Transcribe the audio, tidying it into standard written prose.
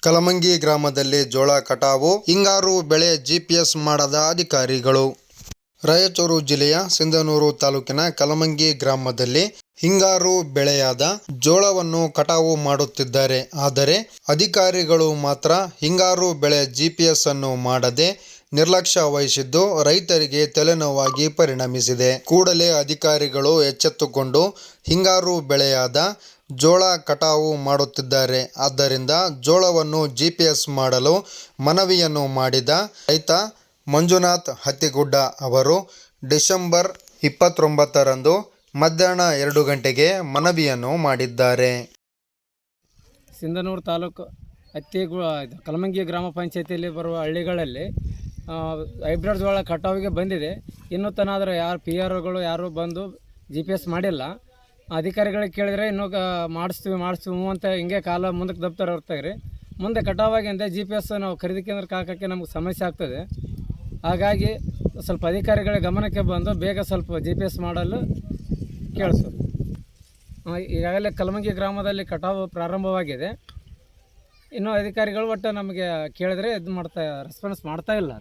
ಕಲಮಂಗಿ ಗ್ರಾಮದಲ್ಲಿ ಜೋಳ ಕಟಾವು, ಹಿಂಗಾರು ಬೆಳೆ ಜಿಪಿಎಸ್ ಮಾಡದ ಅಧಿಕಾರಿಗಳು. ರಾಯಚೂರು ಜಿಲ್ಲೆಯ ಸಿಂಧನೂರು ತಾಲೂಕಿನ ಕಲಮಂಗಿ ಗ್ರಾಮದಲ್ಲಿ ಹಿಂಗಾರು ಬೆಳೆಯಾದ ಜೋಳವನ್ನು ಕಟಾವು ಮಾಡುತ್ತಿದ್ದಾರೆ. ಆದರೆ ಅಧಿಕಾರಿಗಳು ಮಾತ್ರ ಹಿಂಗಾರು ಬೆಳೆ ಜಿಪಿಎಸ್ ಅನ್ನು ಮಾಡದೆ ನಿರ್ಲಕ್ಷ್ಯ ವಹಿಸಿದ್ದು ರೈತರಿಗೆ ತಲೆನೋವಾಗಿ ಪರಿಣಮಿಸಿದೆ. ಕೂಡಲೇ ಅಧಿಕಾರಿಗಳು ಎಚ್ಚೆತ್ತುಕೊಂಡು ಹಿಂಗಾರು ಬೆಳೆಯಾದ ಜೋಳ ಕಟಾವು ಮಾಡುತ್ತಿದ್ದಾರೆ. ಆದ್ದರಿಂದ ಜೋಳವನ್ನು ಜಿಪಿಎಸ್ ಮಾಡಲು ಮನವಿಯನ್ನು ಮಾಡಿದ ರೈತ ಮಂಜುನಾಥ್ ಹತ್ತಿಗುಡ್ಡ ಅವರು ಡಿಸೆಂಬರ್ 29ರಂದು ಮಧ್ಯಾಹ್ನ 2 ಗಂಟೆಗೆ ಮನವಿಯನ್ನು ಮಾಡಿದ್ದಾರೆ. ಸಿಂಧನೂರು ತಾಲೂಕು ಕಲಮಂಗಿ ಗ್ರಾಮ ಪಂಚಾಯತಿಯಲ್ಲಿ ಬರುವ ಹಳ್ಳಿಗಳಲ್ಲಿ ಹೈಬ್ರಿಡ್ ಜೋಳ ಕಟಾವಿಗೆ ಬಂದಿದೆ. ಇನ್ನೂ ತನಾದರೂ ಯಾರು ಪಿ ಆರ್ಗಳು ಯಾರು ಬಂದು GPS ಮಾಡಿಲ್ಲ. ಅಧಿಕಾರಿಗಳಿಗೆ ಕೇಳಿದರೆ ಇನ್ನೂ ಮಾಡಿಸ್ತೀವಿ ಅಂತ ಹಿಂಗೆ ಕಾಲ ಮುಂದಕ್ಕೆ ದಬ್ತಾರೆ ಹೊರ್ತಾಗ್ರಿ. ಮುಂದೆ ಕಟಾವಾಗಿಂದ GPS ನಾವು ಖರೀದಿ ಕೇಂದ್ರಕ್ಕೆ ಹಾಕೋಕ್ಕೆ ನಮ್ಗೆ ಸಮಸ್ಯೆ ಆಗ್ತದೆ. ಹಾಗಾಗಿ ಸ್ವಲ್ಪ ಅಧಿಕಾರಿಗಳ ಗಮನಕ್ಕೆ ಬಂದು ಬೇಗ ಸ್ವಲ್ಪ GPS ಮಾಡಲು ಕೇಳಿಸು. ಈಗಾಗಲೇ ಕಲಮಂಗಿ ಗ್ರಾಮದಲ್ಲಿ ಕಟಾವು ಪ್ರಾರಂಭವಾಗಿದೆ. ಇನ್ನೂ ಅಧಿಕಾರಿಗಳು ಒಟ್ಟು ನಮಗೆ ಕೇಳಿದ್ರೆ ರೆಸ್ಪಾನ್ಸ್ ಮಾಡ್ತಾ ಇಲ್ಲ.